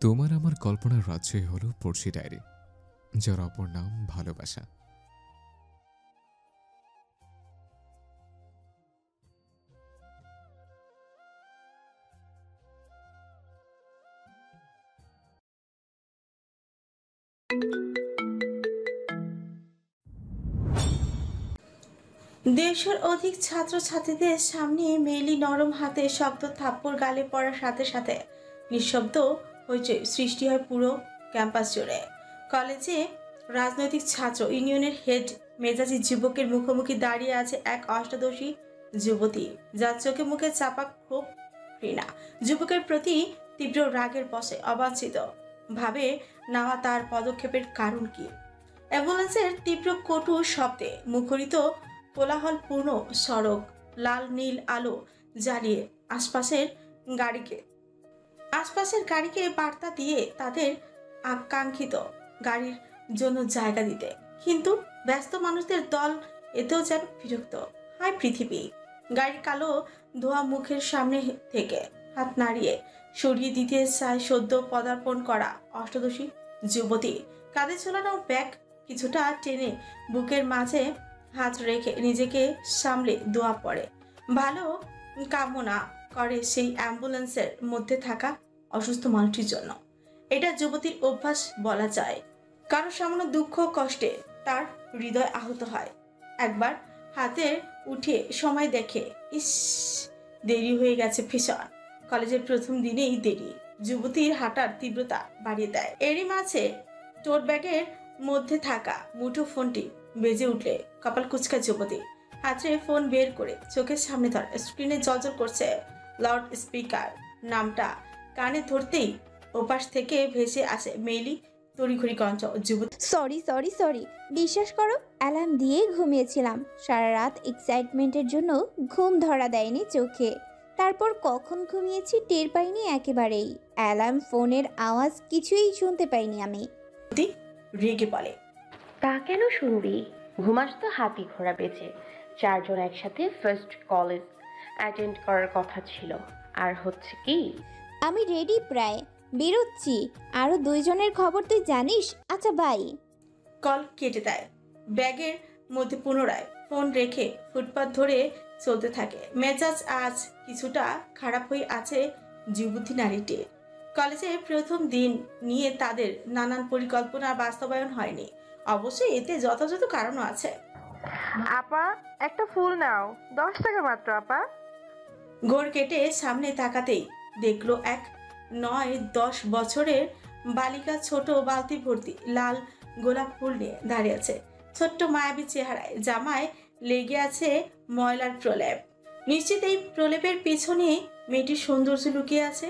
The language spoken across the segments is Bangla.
তোমার আমার কল্পনার রাজ্যই হলো পড়শি ডায়েরি, যার অপর নাম ভালোবাসা। দেড়শোর অধিক ছাত্রছাত্রীদের সামনে মেইলি নরম হাতে শক্ত থাপ্পড় গালে পড়ার সাথে সাথে নিঃশব্দ হইচই সৃষ্টি হয় পুরো ক্যাম্পাস জুড়ে। কলেজে রাজনৈতিক ছাত্র ইউনিয়নের হেড মেজাজি যুবকের মুখোমুখি দাঁড়িয়ে আছে এক অষ্টাদশী যুবতী, যার চোখে মুখে চাপা ক্ষোভ, ঘৃণা, যুবকের প্রতি তীব্র রাগের বশে অবাঞ্ছিত ভাবে নেওয়া তার পদক্ষেপের কারণ কি? অ্যাম্বুলেন্সের তীব্র কটু শব্দে মুখরিত কোলাহলপূর্ণ সড়ক, লাল নীল আলো জ্বালিয়ে আশপাশের গাড়িকে বার্তা দিয়ে তাদের আকাঙ্ক্ষিত গাড়ির জন্য জায়গা দিতে, কিন্তু ব্যস্ত মানুষদের দল এতেও যেন বিরক্ত। হায় পৃথিবী! গাড়ির কালো ধোয়া মুখের সামনে থেকে হাত নাড়িয়ে সরিয়ে দিতে চায় সদ্য পদার্পণ করা অষ্টাদশী যুবতী। কাঁধে ঝোলানো ব্যাগ কিছুটা টেনে বুকের মাঝে হাত রেখে নিজেকে সামলে দোয়া পড়ে। ভালো কামনা করে সেই অ্যাম্বুলেন্সের মধ্যে থাকা অসুস্থ মানুষটির জন্য। এটা যুবতীর অভ্যাস বলা যায়। কারো সামান্য দুঃখ কষ্টে তার হৃদয় আহত হয়। একবার হাতে উঠে সময় দেখে, ইস, দেরি হয়ে গেছে ভীষণ। কলেজের প্রথম দিনেই দেরি যুবতীর হাঁটার তীব্রতা বাড়িয়ে দেয়। এরই মাঝে টোট ব্যাগের মধ্যে থাকা মুঠো ফোনটি বেজে উঠলে কপাল কুচকা যুবতী হাতে ফোন বের করে চোখের সামনে ধরে। স্ক্রিনে জলজল করছে লাউড স্পিকার। নামটা কানে ধরতেই ওপাশ থেকে ভেসে আসে মেইলি তড়িঘড়ি কণ্ঠ। যুবতী, সরি সরি সরি, বিশ্বাস করো অ্যালার্ম দিয়ে ঘুমিয়েছিলাম। সারা রাত এক্সাইটমেন্টের জন্য ঘুম ধরা দেয়নি চোখে। তারপর কখন ঘুমিয়েছি টের পাইনি একেবারেই। অ্যালার্ম, ফোনের আওয়াজ কিছুই শুনতে পাইনি আমি। রেগে বলে, তা কেন শুনবি? ঘুমাস তো হাতি ঘোড়া বেঁচে। চারজন একসাথে ফার্স্ট কলেজ অ্যাটেন্ড করার কথা ছিল। আর হচ্ছে কি, আমি রেডি, প্রায় বেরোচ্ছি। আরো দুইজনের খবর তুই জানিস? আচ্ছা বাই। কল কেটে দেয়। ব্যাগের মধ্যে পুনরায় ফোন রেখে ফুটপাত ধরে চলতে থাকে। মেজাজ আজ কিছুটা খারাপ হয়ে আছে যুবতী নারীটির। কলেজের প্রথম দিন নিয়ে তাদের নানান পরিকল্পনা বাস্তবায়ন হয়নি। অবশ্যই এতে যথাযথ কারণও আছে। আপা, একটা ফুল নাও, 10 টাকা মাত্র আপা। ঘোর কেটে সামনে তাকাতেই দেখলো এক 9-10 বছরের বালিকা ছোট বালতি ভর্তি লাল গোলাপ ফুল নিয়ে দাঁড়িয়ে আছে। ছোট্ট মায়াবী চেহারায় জামায় লেগে আছে ময়লার প্রলেপ। নিশ্চিত এই প্রলেপের পিছনে মেয়েটির সৌন্দর্য লুকিয়ে আছে।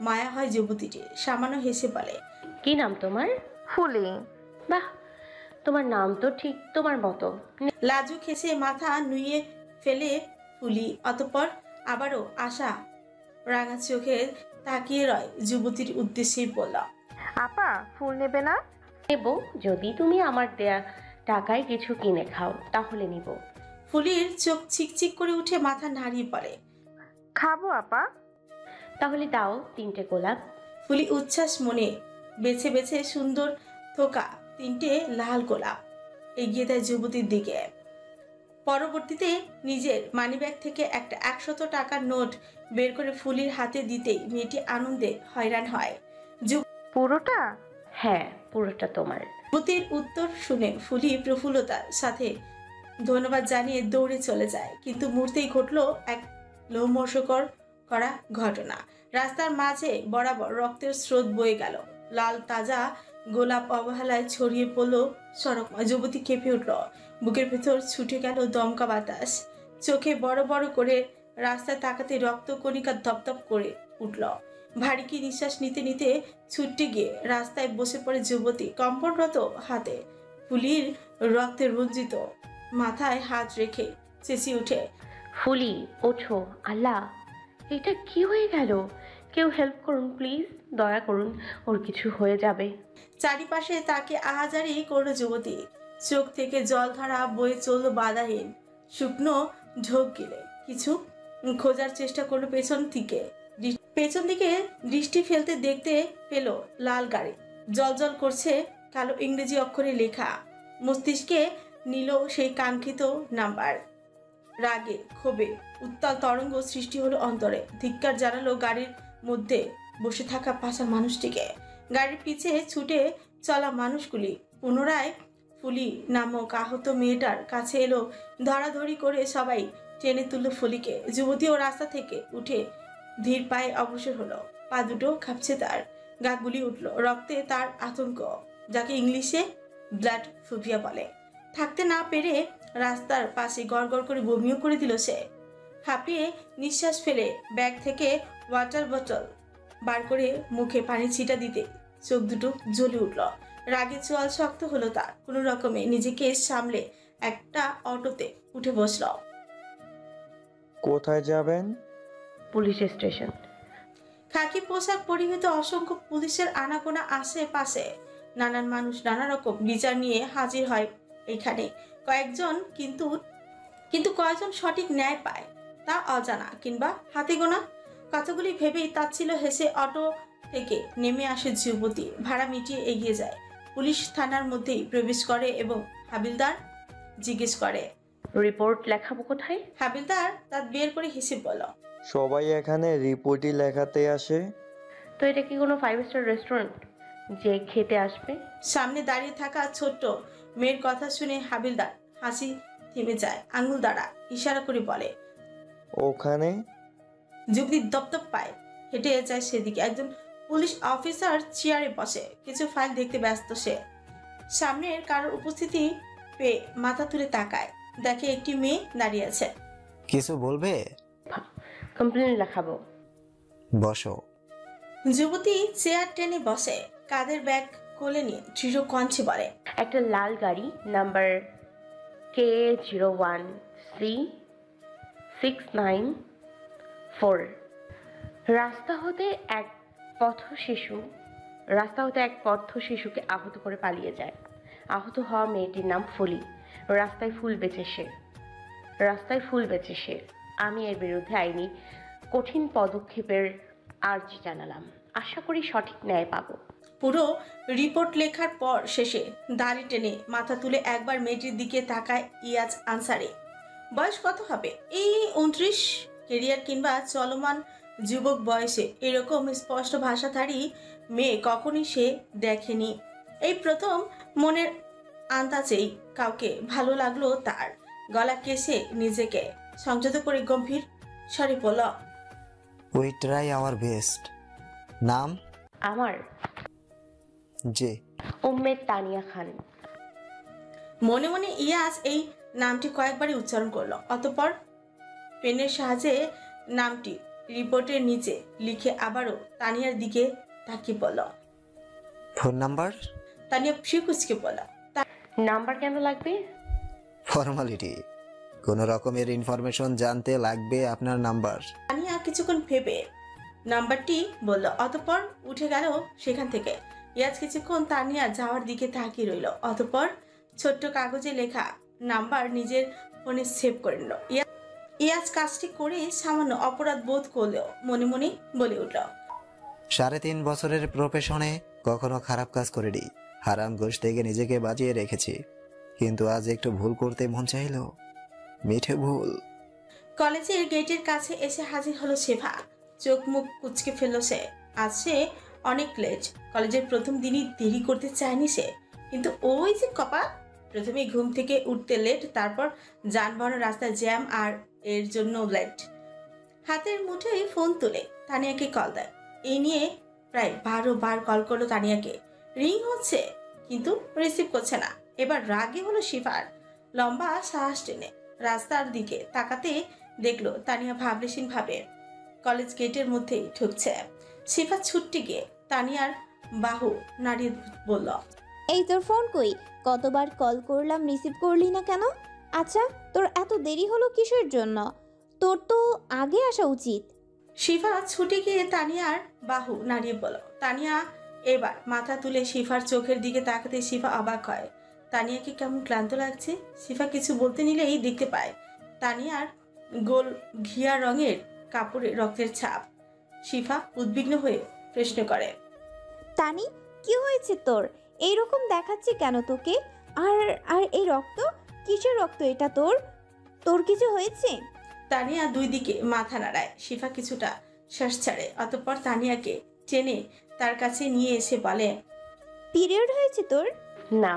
মায়া হয় যুবতীটির। সামান্য হেসে বলে, কি নাম তোমার? ফুলি। বাহ, তোমার নাম তো ঠিক তোমার মতো। লাজুক হেসে মাথা নুয়ে ফেলে ফুলি। অতঃপর আবারও আশা রাঙা চোখে তাকিয়ে রয় যুবতীর উদ্দেশ্যেই বলল, আপা, ফুল নেবে না? নেব, যদি তুমি আমার দেয়া টাকায় কিছু কিনে খাও তাহলে নিব। ফুলির চোখ চিকচিক করে উঠে মাথা নাড়িয়ে পড়ে। খাবো আপা। তাহলে দাও 3টে গোলাপ। ফুলি উচ্ছ্বাস মনে বেছে বেছে সুন্দর থোকা 3টে লাল গোলাপ এগিয়ে দেয় যুবতীর দিকে। পরবর্তীতে নিজের মানিব্যাগ থেকে একটা 100 টাকার নোট বের করে ফুলির হাতে দিতেই মেয়েটি আনন্দে হয়রান হয়। পুরোটা? হ্যাঁ, পুরোটা তোমার। যুবতীর উত্তর শুনে ফুলি প্রফুল্লতার সাথে ধন্যবাদ জানিয়ে দৌড়ে চলে যায়। কিন্তু মুহূর্তেই ঘটলো এক লোমহর্ষকর করা ঘটনা। রাস্তার মাঝে বরাবর রক্তের স্রোত বয়ে গেল। লাল তাজা গোলাপ অবহেলায় ছড়িয়ে পড়ল সড়ক। যুবতী কেঁপে উঠল। বুকের ভেতর ছুটে গেল দমকা বাতাস। চোখে বড় বড় করে রাস্তায় তাকাতে রক্ত কণিকা ধপধপ করে উঠল। ভারী কি নিঃশ্বাস নিতে নিতে ছুটতে গিয়ে রাস্তায় বসে পড়ে যুবতী। কম্পনরত হাতে ফুলির রক্তে রঞ্জিত মাথায় হাত রেখে চেঁচিয়ে উঠে, ফুলি, ওঠো। আল্লাহ, এটা কি হয়ে গেল? কেউ হেল্প করুন প্লিজ, দয়া করুন, ওর কিছু হয়ে যাবে। চারিপাশে তাকে আহাজারি করলো যুবতী। চোখ থেকে জলধারা বয়ে চলল বাধাহীন। শুকনো ঢোক গিলে কিছু খোঁজার চেষ্টা করলো পেছন দিকে দৃষ্টি ফেলতে দেখতে পেল লাল গাড়ি জলজল করছে, কালো ইংরেজি অক্ষরে লেখা। মস্তিষ্কে নিল সেই কাঙ্ক্ষিত নাম্বার। রাগে ক্ষোভে উত্তাল তরঙ্গ সৃষ্টি হলো অন্তরে। ধিক্কার জানালো গাড়ির মধ্যে বসে থাকা পাশা মানুষটিকে। গাড়ির পিছে ছুটে চলা মানুষগুলি পুনরায় ফুলি নামক আহত মেয়েটার কাছে এলো। ধরাধরি করে সবাই টেনে তুলল ফুলিকে। যুবতীও রাস্তা থেকে উঠে ধীর পায়ে অগ্রসর হলো। পা দুটো কাঁপছে তার, গা গুলি উঠল। রক্তে তার আতঙ্ক, যাকে ইংলিশে ব্লাড ফোবিয়া বলে। থাকতে না পেরে রাস্তার পাশে গড়গড় করে বমিও করে দিল সে। হাঁপিয়ে নিঃশ্বাস ফেলে ব্যাগ থেকে ওয়াটার বোতল বার করে মুখে পানি ছিটা দিতে চোখ দুটো জ্বলে উঠল। রাগে চোয়াল শক্ত হলো তার। কোনো রকমে নিজেকে সামলে একটা অটোতে উঠে বসল। কোথায় যাবেন? Police station. খাকি পোশাক পরিহিত অসংখ্য পুলিশের আনাগোনা আশেপাশে। নানান মানুষ নানা রকম বিচার নিয়ে হাজির হয় এখানে। কয়েকজন কিন্তু কয়েকজন সঠিক ন্যায় পায় তা অজানা কিংবা হাতে গোনা। কথাগুলি ভেবেই তাচ্ছিল হেসে অটো থেকে নেমে আসে যুবতী। ভাড়া মিটিয়ে এগিয়ে যায়। পুলিশ থানার মধ্যেই প্রবেশ করে এবং হাবিলদার জিজ্ঞেস করে, রিপোর্ট লেখাবো কোথায়? হাবিলদার দাঁত বের করে হেসে বলল, সবাই এখানে রিপোর্টই লেখাতে আসে। তো এটা কি কোনো 5 স্টার রেস্টুরেন্ট যে খেতে আসবে? সামনে দাঁড়িয়ে থাকা ছোট্ট মেয়ের কথা শুনে হাবিলদার হাসি থেমে যায়। আঙুল দ্বারা ইশারা করে বলে, ওখানে। যুবতী দপদপ পায় হেঁটে যায় সেদিকে। একজন পুলিশ অফিসার চেয়ারে বসে, কিছু ফাইল দেখতে ব্যস্ত সে। সামনের কারোর উপস্থিতি পেয়ে মাথা তুলে তাকায়, দেখে একটি মেয়ে দাঁড়িয়ে আছে। কিছু বলবে? কমপ্লেন লেখাবো। বসো। যুবতী চেয়ার টেনে বসে, কাঁধের ব্যাগ কোলে নিয়ে দৃঢ় কণ্ঠে বলে, একটা লাল গাড়ি নাম্বার K01C694 রাস্তা হতে এক পথ শিশুকে আহত করে পালিয়ে যায়। আহত হওয়া মেয়েটির নাম ফুলি। রাস্তায় ফুল বেচে সে। আমি এর বিরুদ্ধে আইনি কঠিন পদক্ষেপের আর্জি জানালাম। আশা করি সঠিক ন্যায় পাবো। পুরো রিপোর্ট লেখার পর শেষে দাড়ি টেনে মাথা তুলে একবার মেয়েটির দিকে তাকায় ইয়াজ আনসারি। বয়স কত হবে? এই 29। কেরিয়ার কিংবা চলমান যুবক বয়সে এরকম স্পষ্ট ভাষাধারী মেয়ে কখনই সে দেখেনি। এই প্রথম মনের আন্দাজেই কাউকে ভালো লাগলো তার। গলা কেসে নিজেকে সংযত করে গম্ভীর স্বরে বলল, উই ট্রাই আওয়ার বেস্ট। নাম? আমার জি। উম্মে তানিয়া খান। মনে মনে ইয়াস এই নামটি কয়েকবারই উচ্চারণ করলো। অতঃপর পেনের সাহায্যে নামটি রিপোর্টের নিচে লিখে আবারও তানিয়ার দিকে তাকিয়ে বলল, ফোন নাম্বার? তানিয়া ফিকুচকে বলল, নাম্বার কেন লাগবে? ফর্মালিটি। কোনো রকমের ইনফরমেশন জানতে লাগবে আপনার নাম্বার। তানিয়া কিছুক্ষণ ভেবে নাম্বারটি বলল। অতঃপর উঠে গেল সেখান থেকে। ইয়াজ কিছুক্ষণ তানিয়ার যাওয়ার দিকে তাকিয়ে রইল। অতঃপর ছোট্ট কাগজে লেখা নাম্বার নিজের ফোনে সেভ করে নিল। ইয়াজ কাজটি করে সামান্য অপরাধ বোধ করলেও মনে মনে বলে উঠল, 3.5 বছরের প্রফেশনে কখনো খারাপ কাজ করিনি। হারাম ঘুষ থেকে নিজেকে বাঁচিয়ে রেখেছি, কিন্তু আজ একটু ভুল করতে মন চাইলো। মিঠে ভুল। কলেজের গেটের কাছে এসে হাজির হলো শেফা। চোখ মুখ কুচকে ফেলল সে। আজ সে অনেক লেট। কলেজের প্রথম দিনই দেরি করতে চায়নি সে, কিন্তু ওই যে কপাল। প্রথমে ঘুম থেকে উঠতে লেট, তারপর যানবাহনের রাস্তায় জ্যাম, আর এর জন্য লেট। হাতের মুঠোয় ফোন তুলে তানিয়াকে কল দেয়। এই নিয়ে প্রায় 12 বার কল করলো তানিয়াকে। রিং হচ্ছে কিন্তু রিসিভ করছে না। এবার রাগে হলো শিফার। লম্বা শ্বাস টেনে রাস্তার দিকে তাকাতে দেখলো তানিয়া ভাবলেশীন ভাবে কলেজ গেটের মধ্যেই ঢুকছে। শিফা ছুটতে গিয়ে তানিয়ার বাহু নাড়িয়ে বলল, এই তোর ফোন কই? কতবার কল করলাম, রিসিভ করলি না কেন? আচ্ছা, তোর এত দেরি হলো কিসের জন্য? তোর তো আগে আসা উচিত। শিফা ছুটে গিয়ে তানিয়ার বাহু নাড়িয়ে বলল। তানিয়া এবার মাথা তুলে শিফার চোখের দিকে তাকাতে শিফা অবাক হয়। তানিয়াকে কেমন ক্লান্ত লাগছে। শিফা কিছু বলতে নিলেই দেখতে পায় তানিয়ার গোল ঘিয়া রঙের কাপড়ে রক্তের ছাপ। শিফা উদ্বিগ্ন হয়ে প্রশ্ন করে। তানি, কি হয়েছে তোর? এইরকম দেখাচ্ছে কেন তোকে? আর আর এই রক্ত, কিসের রক্ত এটা তোর? তোর কিছু হয়েছে? তানিয়া দুই দিকে মাথা নাড়ায়। শিফা কিছুটা শ্বাস ছাড়ে, অতঃপর তানিয়াকে টেনে তার কাছে নিয়ে এসে বলে, পিরিয়ড হয়েছে তোর? না।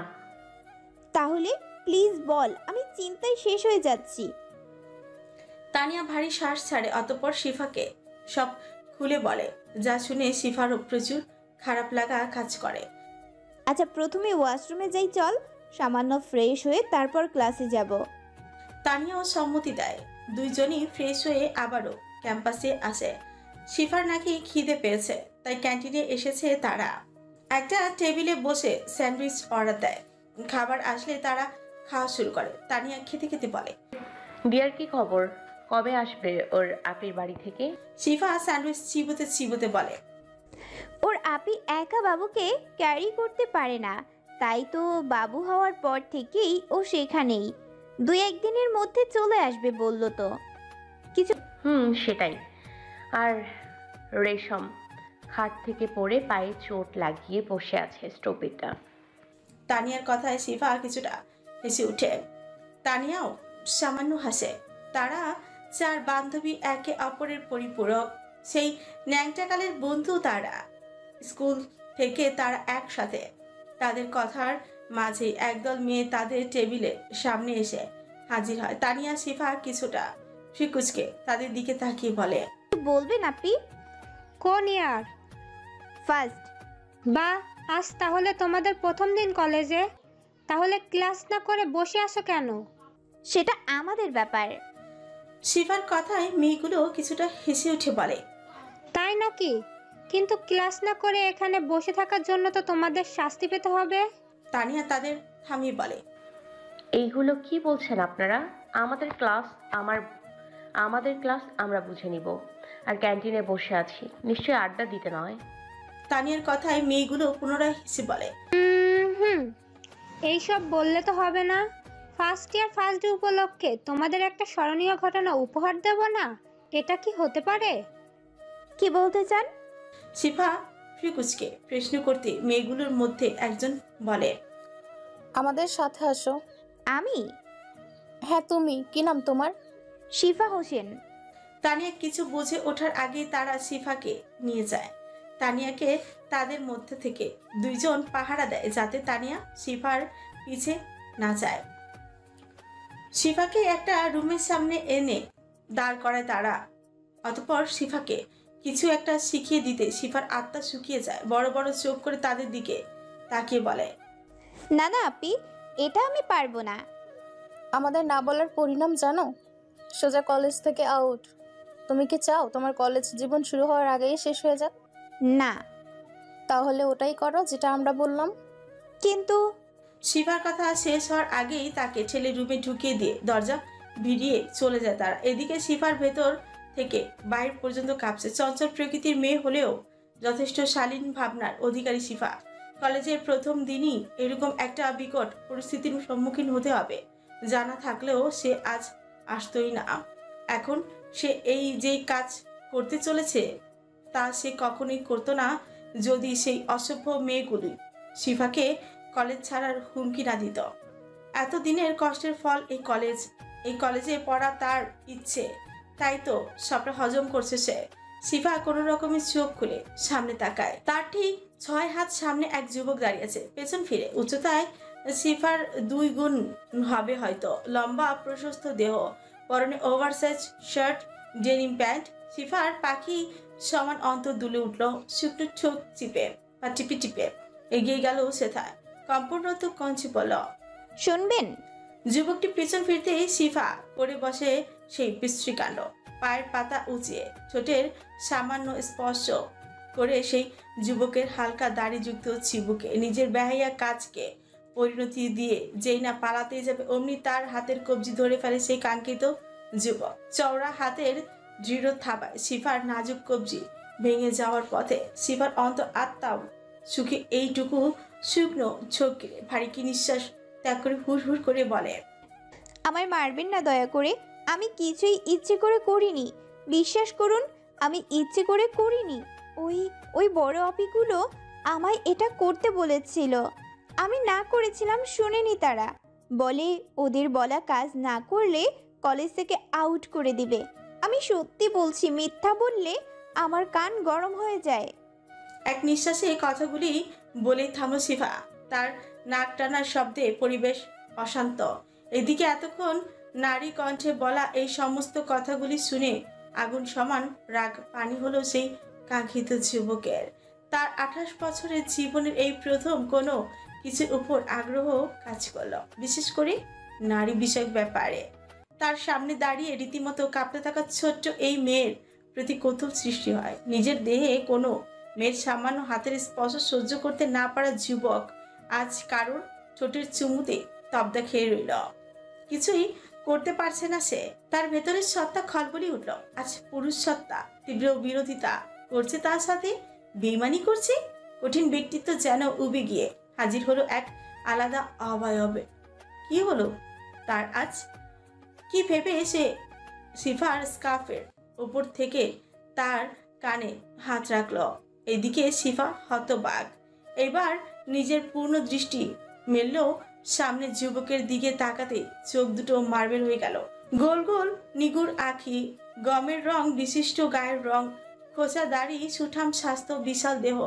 তাহলে প্লিজ বল, আমি চিন্তায় শেষ হয়ে যাচ্ছি। তানিয়া ভারী শ্বাস ছাড়ে, অতঃপর শিফাকে সব খুলে বলে, যা শুনে শিফারও প্রচুর খারাপ লাগা কাজ করে। আচ্ছা, প্রথমে ওয়াশরুমে যাই, চল। সামান্য ফ্রেশ হয়ে তারপর ক্লাসে যাব। তানিয়াও সম্মতি দেয়। দুইজনই ফ্রেশ হয়ে আবারও ক্যাম্পাসে আসে। শিফার নাকি খিদে পেয়েছে, তাই ক্যান্টিনে এসেছে তারা। একটা টেবিলে বসে স্যান্ডউইচ অর্ডার দেয়। খাবার আসলে তারা খাওয়া শুরু করে। তানিয়া খেতে খেতে বলে, দিয়ার কি খবর? কবে আসবে ওর আপির বাড়ি থেকে? শিফা স্যান্ডউইচ চিবোতে চিবোতে বলে, ওর আপি একা বাবুকে ক্যারি করতে পারে না, তাই তো বাবু হওয়ার পর থেকেই ও সেখানেই। 2-1 দিনের মধ্যে চলে আসবে বললো তো। কিছু সেটাই। আর রেশম খাট থেকে পড়ে পায়ে চোট লাগিয়ে বসে আছে স্টপিটা। তানিয়ার কথায় শিফা কিছুটা হেসে উঠে। তানিয়াও সামান্য হাসে। তারা 4 বান্ধবী একে অপরের পরিপূরক, সেই ন্যাংটাকালের বন্ধু তারা। স্কুল থেকে তারা একসাথে। তাদের কথার মাঝে একদল মেয়ে তাদের টেবিলের সামনে এসে হাজির হয়। তানিয়া শিফা কিছুটা ফিকুচকে তাদের দিকে তাকিয়ে বলে, বলবেন আপনি? কোন ইয়ার? ফার্স্ট। বা আজ তাহলে তোমাদের প্রথম দিন কলেজে? তাহলে ক্লাস না করে বসে আছো কেন? সেটা আমাদের ব্যাপার। শিফার কথায় মেয়েগুলো কিছুটা হেসে উঠে বলে, তাই নাকি? কিন্তু ক্লাস না করে এখানে বসে থাকার জন্য তো তোমাদের শাস্তি পেতে হবে। তানিয়া তাদের থামিয়ে বলে, এইগুলো কি বলছেন আপনারা? আমাদের ক্লাস আমরা বুঝে নিব। আর ক্যান্টিনে বসে আছি, নিশ্চয়ই আড্ডা দিতে নয়। তানিয়ার কথায় মেয়েগুলো পুনরায় হেসে বলে, এইসব বললে তো হবে না। ফার্স্ট ইয়ার ফার্স্ট ডে উপলক্ষে তোমাদের একটা স্মরণীয় ঘটনা উপহার দেব না? এটা কি হতে পারে? কি বলতে চান? শিফা ফিকুচকে প্রশ্ন করতে মেয়েগুলোর মধ্যে একজন বলে, আমাদের সাথে আসো। আমি? হ্যাঁ তুমি, কি নাম তোমার? শিফা হোসেন। তানিয়া কিছু বুঝে ওঠার আগেই তারা শিফাকে নিয়ে যায়। তানিয়াকে তাদের মধ্যে থেকে 2 জন পাহারা দেয়, যাতে তানিয়া শিফার পিছে না যায়। শিফাকে একটা রুমের সামনে এনে দাঁড় করায় তারা। অতঃপর শিফাকে কিছু একটা শিখিয়ে দিতে শিফার আত্মা শুকিয়ে যায়। বড় বড় চোখ করে তাদের দিকে তাকিয়ে বলে, না না আপি, এটা আমি পারবো না। আমাদের না বলার পরিণাম জানো? সোজা কলেজ থেকে আউট। তুমি কি চাও তোমার কলেজ জীবন শুরু হওয়ার আগেই শেষ হয়ে যাক? না। তাহলে ওটাই করো যেটা আমরা বললাম। কিন্তু শিফার কথা শেষ হওয়ার আগেই তাকে ঠেলে রুমে ঢুকিয়ে দিয়ে দরজা ভিড়িয়ে চলে যায় তারা। এদিকে শিফার ভেতর থেকে বাইরে পর্যন্ত কাঁপছে। চঞ্চল প্রকৃতির মেয়ে হলেও যথেষ্ট শালীন ভাবনার অধিকারী শিফা। কলেজের প্রথম দিনই এরকম একটা বিকট পরিস্থিতির সম্মুখীন হতে হবে জানা থাকলেও সে আজ আসতোই না। এখন সে এই যেই কাজ করতে চলেছে তা সে কখনোই করতো না যদি সেই অসভ্য মেয়েগুলি শিফাকে কলেজ ছাড়ার হুমকি না দিত। এতদিনের কষ্টের ফল এই কলেজে পড়া তার ইচ্ছে, তাই তো সবটা হজম করছে সে। শিফা কোনো রকমের চোখ খুলে সামনে তাকায়। তার ঠিক 6 হাত সামনে এক যুবক দাঁড়িয়ে আছে। পেছন ফিরে উচ্চতায় শিফার 2 গুণ হবে হয়তো। লম্বা প্রশস্ত দেহ, পরনে oversize shirt, denim pant. Cipher পাখি সমান অন্তর দুলে উঠল। শুকনো ঠোক চিপে বা টিপে টিপে এগিয়ে গেল সেথায়। কম্পনরত কঞ্চি বলল, শুনবেন? যুবকটি পিছন ফিরতেই শিফা করে বসে সেই বিশ্রীকাণ্ড। পায়ের পাতা উঁচিয়ে ঠোঁটের সামান্য স্পর্শ করে সেই যুবকের হালকা দাড়িযুক্ত চিবুকে নিজের বেহাইয়া কাজকে পরিণতি দিয়ে যেই না পালাতেই যাবে অমনি তার হাতের কবজি ধরে ফেলে সেই কাঙ্ক্ষিত যুবক। চওড়া হাতের দৃঢ় থাবায় শিফার নাজুক কবজি ভেঙে যাওয়ার পথে শিফার অন্তর আত্মাও সুখে এইটুকু শুকনো চোখে ভারী কি নিঃশ্বাস ত্যাগ করে হুড় হুড় করে বলে, আমায় মারবেন না দয়া করে, আমি কিছুই ইচ্ছে করে করিনি। বিশ্বাস করুন, আমি ইচ্ছে করে করিনি। ওই ওই বড় অপিগুলো আমায় এটা করতে বলেছিল। আমি না করেছিলাম শুনেনি তারা। বলে ওদের বলা কাজ না করলে কলেজ থেকে আউট করে দিবে। আমি সত্যি বলছি, মিথ্যা বললে আমার কান গরম হয়ে যায়। এক নিঃশ্বাসে কথাগুলি বলেই থামল শিফা। তার নাক টানার শব্দে পরিবেশ অশান্ত। এদিকে এতক্ষণ নারী কণ্ঠে বলা এই সমস্ত কথাগুলি শুনে আগুন সমান রাগ পানি হলো সেই কাঙ্ক্ষিত যুবকের। তার 28 বছরের জীবনের এই প্রথম কোনো কিছুর উপর আগ্রহ কাজ করলো, বিশেষ করে নারী বিষয়ক ব্যাপারে। তার সামনে দাঁড়িয়ে রীতিমতো কাঁপতে থাকা ছোট্ট এই মেয়ের প্রতি কৌতূহল সৃষ্টি হয়। নিজের দেহে কোনো মেয়ের সামান্য হাতের স্পর্শ সহ্য করতে না পারা যুবক আজ কারোর ঠোঁটের চুমুতে তবদা খেয়ে রইল। কিছুই করতে পারছে না সে। তার ভেতরের সত্তা খলবলি উঠল। আজ পুরুষ সত্তা তীব্র বিরোধিতা করছে, তার সাথে বেইমানি করছে। কঠিন ব্যক্তিত্ব যেন উবে গিয়ে হাজির হলো এক আলাদা অবয়বে। কি হলো তার আজ? কি ভেবে সে শিফার স্কার্ফের উপর থেকে তার কানে হাত রাখলো। এদিকে শিফা হতবাক। এবার নিজের পূর্ণ দৃষ্টি মেললেও সামনে যুবকের দিকে তাকাতে চোখ দুটো মার্বেল হয়ে গেল। গোল গোল নিগুড় আঁখি, গমের রং বিশিষ্ট গায়ের রং, খোঁচা দাড়ি, সুঠাম স্বাস্থ্য, বিশাল দেহ।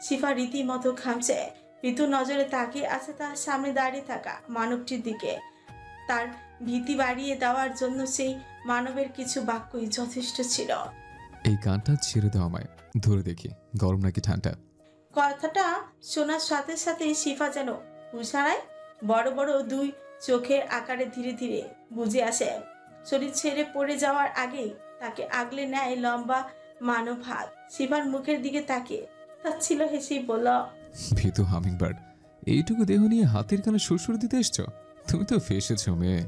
শিফা রীতিমতো ঘামছে। ভীতু নজরে তাকিয়ে আছে তার সামনে দাঁড়িয়ে থাকা মানবটির দিকে। তার ভীতি বাড়িয়ে দেওয়ার জন্য সেই মানবের কিছু বাক্যই যথেষ্ট ছিল। এই গানটা ছেড়ে দাও আমায়, ধরে দেখি গরম নাকি ঠান্ডা। কথাটা শোনার সাথে সাথে শিফা যেন হুঁশ হারায়। বড় বড় দুই চোখের আকারে ধীরে ধীরে বুঝে আসে। শরীর ছেড়ে পড়ে যাওয়ার আগেই তাকে আগলে নেয় লম্বা মানব হাত। শিফার মুখের দিকে তাকিয়ে তাচ্ছিল হেসেই বলল, ভীতু হামিংবার্ড, এইটুকু দেহ নিয়ে হাতের কানে সুরসুর দিতে এসছো? তুমি তো ফেসেছো মেয়ে।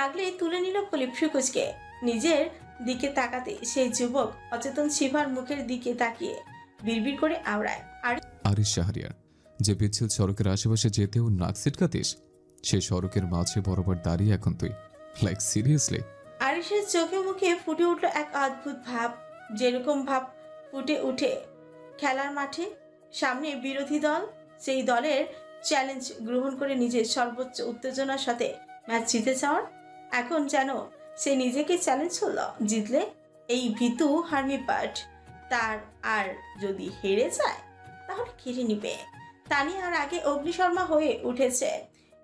আগলে তুলে নিল কলিপ ফিকুচকে। নিজের দিকে তাকাতে সেই যুবক অচেতন শিফার মুখের দিকে তাকিয়ে বিড়বিড় করে আওড়ায়, আরিশ শাহরিয়ার, যে পিচ্ছিল সড়কের আশেপাশে যেতেও নাক সিটকাতিস, সে সড়কের মাঝে বরাবর দাঁড়িয়ে এখন তুই। Like seriously? আরিশের চোখে মুখে ফুটে উঠল এক অদ্ভুত ভাব, যেরকম ভাব ফুটে উঠে খেলার মাঠে। সামনে বিরোধী দল, সেই দলের চ্যালেঞ্জ গ্রহণ করে নিজের সর্বোচ্চ উত্তেজনার সাথে ম্যাচ জিতে যাওয়ার। এখন যেন সে নিজেকে চ্যালেঞ্জ করলো, জিতলে এই ভীতু হার্মিপাট তার, আর যদি হেরে যায় তাহলে কেড়ে নিবে। তানিয়ার আগে অগ্নিশর্মা হয়ে উঠেছে।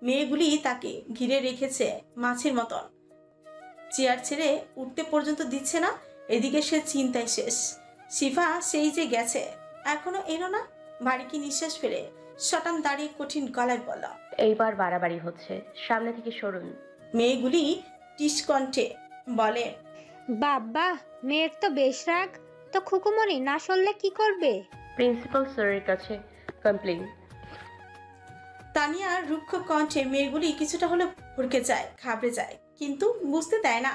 মেয়েগুলি তাকে ঘিরে রেখেছে মাছের মতন। চেয়ার ছেড়ে উঠতে পর্যন্ত দিচ্ছে না। এদিকে সে চিন্তায় শেষ। শিফা সেই যে গেছে, এখনো এলো না। বাড়ি কি নিঃশ্বাস ফেলে শটান দাঁড়িয়ে কঠিন গলায় বলল, এইবার বাড়াবাড়ি হচ্ছে, সামনে থেকে সরুন। মেয়েগুলি টিসকণ্ঠে বলে, বাবা, মেয়ের তো বেশ রাগ। তো খুকুমনি না সরলে কি করবে? প্রিন্সিপাল স্যারের কাছে কমপ্লেন। তানিয়ার রুক্ষ কণ্ঠে মেয়েগুলি কিছুটা হলে ভরকে যায়, ঘাবড়ে যায়, কিন্তু বুঝতে দেয় না।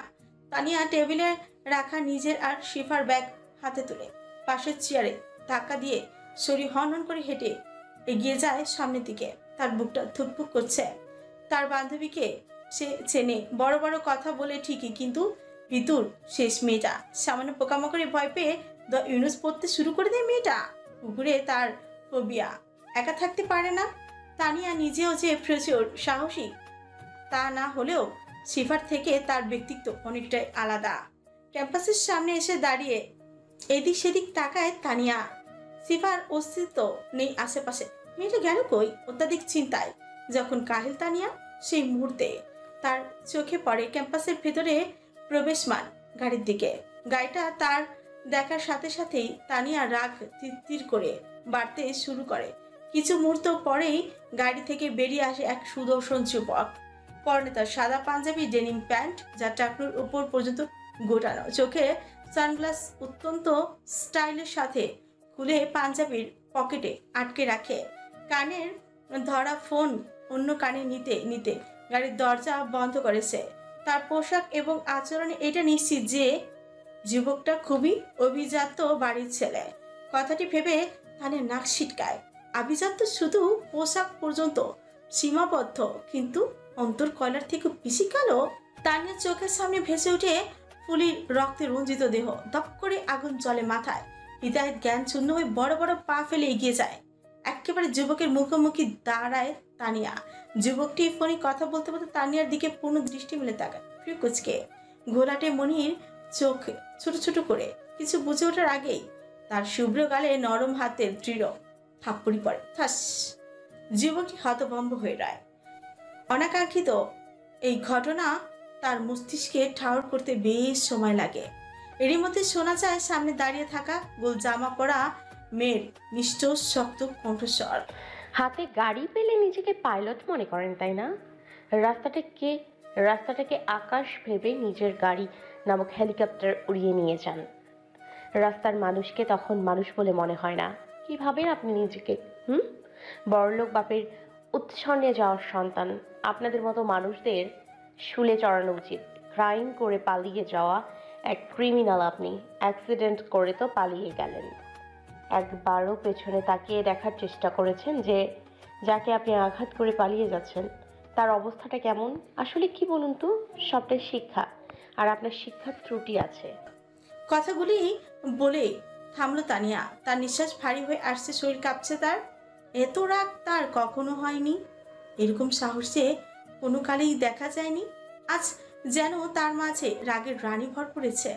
তানিয়া টেবিলে রাখা নিজের আর শিফার ব্যাগ হাতে তুলে পাশের চেয়ারে ধাক্কা দিয়ে শরীর হন হন করে হেঁটে এগিয়ে যায় সামনের দিকে। তার বুকটা ধুকপুক করছে। তার বান্ধবীকে সে চেনে, বড় বড় কথা বলে ঠিকই, কিন্তু ভিতর শেষ মেয়েটা। সামান্য পোকামাকড়ে ভয় পেয়ে দ্য ইউনুস পড়তে শুরু করে দেয় মেয়েটা। পুকুরে তার ফোবিয়া, একা থাকতে পারে না। তানিয়া নিজেও যে প্রচুর সাহসী তা না হলেও শিফার থেকে তার ব্যক্তিত্ব অনেকটাই আলাদা। ক্যাম্পাসের সামনে এসে দাঁড়িয়ে এদিক সেদিক তাকায় তানিয়া। শিফার অস্তিত্ব নেই আশেপাশে। মেয়েটা গেল কই? অত্যাধিক চিন্তায় যখন কাহিল তানিয়া, সেই মুহূর্তে তার চোখে পড়ে ক্যাম্পাসের ভেতরে প্রবেশমান গাড়ির দিকে। গাড়িটা তার দেখার সাথে সাথেই তানিয়া রাগ তীর করে বাড়তে শুরু করে। কিছু মুহূর্ত পরেই গাড়ি থেকে বেরিয়ে আসে এক সুদর্শন যুবক। পরনে তার সাদা পাঞ্জাবি, ডেনিম প্যান্ট যা টাকনুর উপর পর্যন্ত গোটানো, চোখে সানগ্লাস অত্যন্ত স্টাইলের সাথে খুলে পাঞ্জাবির পকেটে আটকে রাখে। কানের ধরা ফোন অন্য কানে নিতে নিতে গাড়ির দরজা বন্ধ করেছে। তার পোশাক এবং আচরণে এটা নিশ্চিত যে যুবকটা খুবই অভিজাত বাড়ির ছেলে। কথাটি ভেবে তানের নাক ছিটকায়। আভিজাত্য শুধু পোশাক পর্যন্ত সীমাবদ্ধ, কিন্তু অন্তর কয়লার থেকে বেশি কালো। তানিয়ার চোখের সামনে ভেসে উঠে ফুলির রক্তে রঞ্জিত দেহ, দপ করে আগুন জ্বলে মাথায়। হৃদায়ত জ্ঞান শূন্য হয়ে বড় বড় পা ফেলে এগিয়ে যায়। একেবারে যুবকের মুখোমুখি দাঁড়ায় তানিয়া। যুবকটি ফোনে কথা বলতে বলতে তানিয়ার দিকে পূর্ণ দৃষ্টি মেলে তাকায়। প্রিয় কুচকে ঘোলাটে মনির চোখ ছোট ছোট করে কিছু বুঝে ওঠার আগেই তার শুভ্র গালে নরম হাতের দৃঢ় থাপ্পড়ি পড়ে। ঠাস! যুবকটি হতভম্ব হয়ে রয়। অনাকাঙ্ক্ষিত এই ঘটনা তার মস্তিষ্কে ঠাউর করতে বেশ সময় লাগে। এরই মধ্যে শোনা যায় সামনে দাঁড়িয়ে থাকা গোল জামা পরা মেয়ের নিষ্ঠুর শক্ত কণ্ঠস্বর। হাতে গাড়ি পেলে নিজেকে পাইলট মনে করেন, তাই না? রাস্তাটাকে আকাশ ভেবে নিজের গাড়ি নামক হেলিকপ্টার উড়িয়ে নিয়ে যান। রাস্তার মানুষকে তখন মানুষ বলে মনে হয় না। কি ভাবেন আপনি নিজেকে? বড়লোক বাপের উচ্ছন্নে যাওয়ার সন্তান। আপনাদের মতো মানুষদের শুলে চড়ানো উচিত। ক্রাইম করে পালিয়ে যাওয়া এক ক্রিমিনাল আপনি। অ্যাক্সিডেন্ট করে তো পালিয়ে গেলেন। একবারও পেছনে তাকিয়ে দেখার চেষ্টা করেছেন যে যাকে আপনি আঘাত করে পালিয়ে যাচ্ছেন তার অবস্থাটা কেমন? আসলে কি বলুন তো, সবটাই শিক্ষা, আর আপনার শিক্ষার ত্রুটি আছে। কথাগুলি বলে থামলো তানিয়া। তার নিঃশ্বাস ভারী হয়ে আসছে, শরীর কাঁপছে তার। এত রাগ তার কখনো হয়নি, এরকম সাহসে কোনো কালেই দেখা যায়নি। আজ যেন তার মাঝে রাগের রানী ভর পড়েছে।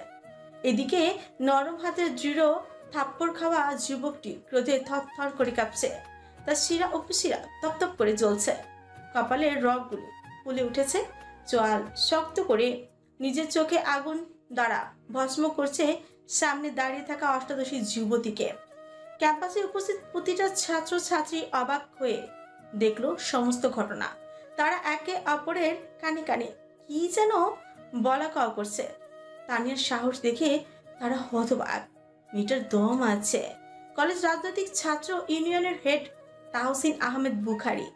এদিকে নরম হাতের দৃঢ় থাপ্পড় খাওয়া যুবকটি ক্রোধে থরথর করে কাঁপছে। তার শিরা উপশিরা তপতপ করে জ্বলছে। কপালের রগগুলি ফুলে উঠেছে। চোয়াল শক্ত করে নিজের চোখে আগুন দ্বারা ভস্ম করছে সামনে দাঁড়িয়ে থাকা অষ্টাদশী যুবতীকে। ক্যাম্পাসে উপস্থিত প্রতিটা ছাত্র ছাত্রী অবাক হয়ে দেখলো সমস্ত ঘটনা। তারা একে অপরের কানে কানে কি যেন বলা কওয়া করছে। তানিয়ার সাহস দেখে তারা হতবাক। মেয়েটার দম আছে। কলেজ রাজনৈতিক ছাত্র ইউনিয়নের হেড তাহসিন আহমেদ বুখারী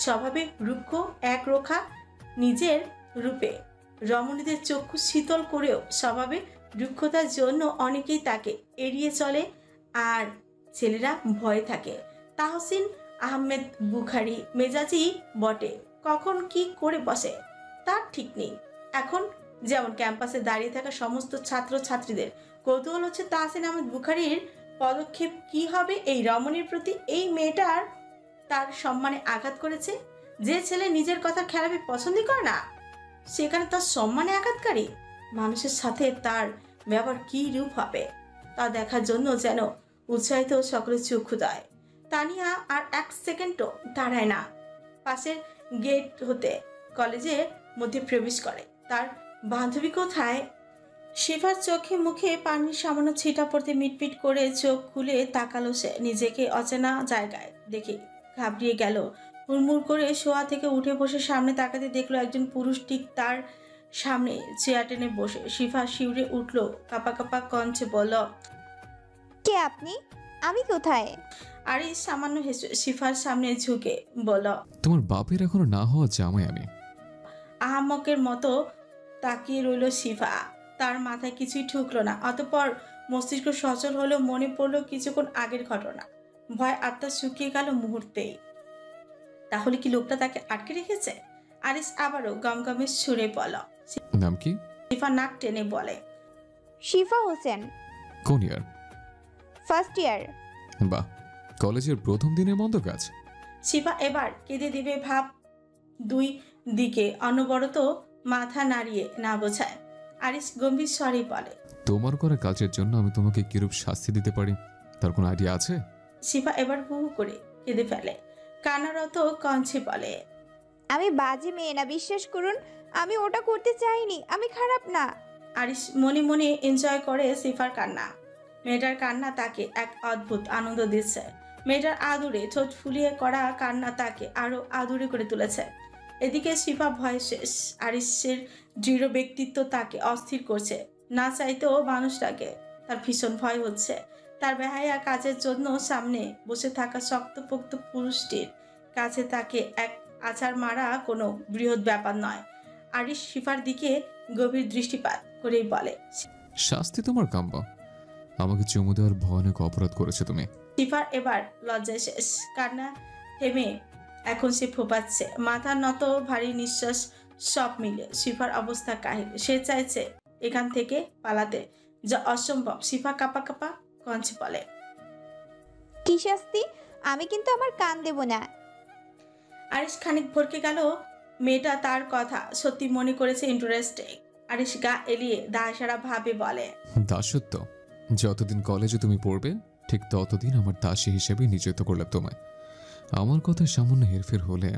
স্বভাবে রুক্ষ একরোখা, নিজের রূপে রমণীদের চক্ষু শীতল করেও স্বভাবে রুক্ষতার জন্য অনেকেই তাকে এড়িয়ে চলে আর ছেলেরা ভয়ে থাকে। তাহসিন আহমেদ বুখারী মেজাজি বটে, কখন কি করে বসে তার ঠিক নেই। এখন যেমন ক্যাম্পাসে দাঁড়িয়ে থাকা সমস্ত ছাত্র ছাত্রীদের কৌতূহল হচ্ছে তাহসিন আহমেদ বুখারীর পদক্ষেপ কি হবে এই রমণীর প্রতি। এই মেয়েটার তার সম্মানে আঘাত করেছে। যে ছেলে নিজের কথা খেলাপি পছন্দই করে না, সেখানে তার সম্মানে আঘাতকারী মানুষের সাথে তার ব্যবহার কি রূপ হবে তা দেখার জন্য যেন উৎসাহিত সকলের চক্ষু দেয়। তানিয়া আর এক সেকেন্ডও দাঁড়ায় না। পাশের গেট হতে কলেজের মধ্যে প্রবেশ করে। তার বান্ধবী কোথায়? শিফার চোখে মুখে পানির সামান্য ছিটা পড়তে মিটমিট করে চোখ খুলে তাকালো সে। নিজেকে অচেনা জায়গায় দেখে ঘাবড়িয়ে গেল। হুড়মুড় করে শোয়া থেকে উঠে বসে সামনে তাকাতে দেখলো একজন পুরুষ ঠিক তার সামনে চেয়ার টেনে বসে। শিফা শিউরে উঠল, কাপা কাপা কণ্ঠে বলল, কে আপনি? আমি কোথায়? আরিস সামান্য হেসে শিফার সামনে ঝুঁকে বলল, তোমার বাপের এখনো না হওয়া জামাই আমি। আহাম্মকের মতো তাকিয়ে রইল শিফা। তার মাথায় কিছুই ঠুকলো না। অতঃপর মস্তিষ্ক সচল হলো, মনে পড়লো কিছুক্ষণ আগের ঘটনা। ভয় আত্মা শুকিয়ে গেল মুহূর্তেই। তাহলে কি লোকটা তাকে আটকে রেখেছে? আরিস আবারও গমগমের সুরে বলল। নাম কি? শিফা নাক টেনে বলে, শিফা হোসেন। কোন ইয়ার? First year. বাহ, কলেজের প্রথম দিনের মন্দ কাজ। শিফা এবার কেঁদে দিবে ভাব। দুই দিকে অনবরত মাথা নাড়িয়ে না বোঝায়। আরিস গম্ভীর স্বরে বলে, তোমার করা কাজের জন্য আমি তোমাকে কিরূপ শাস্তি দিতে পারি তার কোনো আইডিয়া আছে? শিফা এবার হু হু করে কেঁদে ফেলে। কান্নারত কণ্ঠে বলে, আমি বাজে মেয়ে না, বিশ্বাস করুন। আমি ওটা করতে চাইনি, আমি খারাপ না। আরিস মনে মনে এনজয় করে শিফার কান্না। মেয়েটার কান্না তাকে এক অদ্ভুত আনন্দ দিচ্ছে। মেয়েটার আদুরে ঠোঁট ফুলিয়ে করা কান্না তাকে আরো আদুরে করে তুলেছে। এদিকে শিফা ভয় শেষ। আরিসের দৃঢ় ব্যক্তিত্ব তাকে অস্থির করছে। না চাইতেও মানুষটাকে তার ভীষণ ভয় হচ্ছে। তার বেহায়া কাজের জন্য সামনে বসে থাকা শক্তপোক্ত পুরুষটির কাছে তাকে এক আছাড় মারা কোনো বৃহৎ ব্যাপার নয়। আরিস শিফার দিকে গভীর দৃষ্টিপাত করেই বলে, শাস্তি তোমার কাম্য। আমাকে চুমু দেওয়ার ভয়ানক অপরাধ করেছে তুমি। শিফার এবার লজ্জায় শেষ। কান্না থেমে এখন সে ফোপাচ্ছে। মাথা নত, ভারী নিঃশ্বাস সব মিলে শিফার অবস্থা কাহিল। সে চাইছে এখান থেকে পালাতে, যা অসম্ভব। শিফা কাপা কাপা কঞ্চে বলে। কি শাস্তি? আমি কিন্তু আমার কান দেব না। আরিশ খানিক ভরকে গেল। মেয়েটা তার কথা সত্যি মনে করেছে ইন্টারেস্টিং। আরিশ গা এলিয়ে দায়সারা ভাবে বলে, দাসত্ব? যতদিন কলেজে তুমি পড়বে ঠিক ততদিন আমার দাসী হিসেবে নিযুক্ত করলাম তোমায়। আমার কথা সামান্য হেরফের হলে।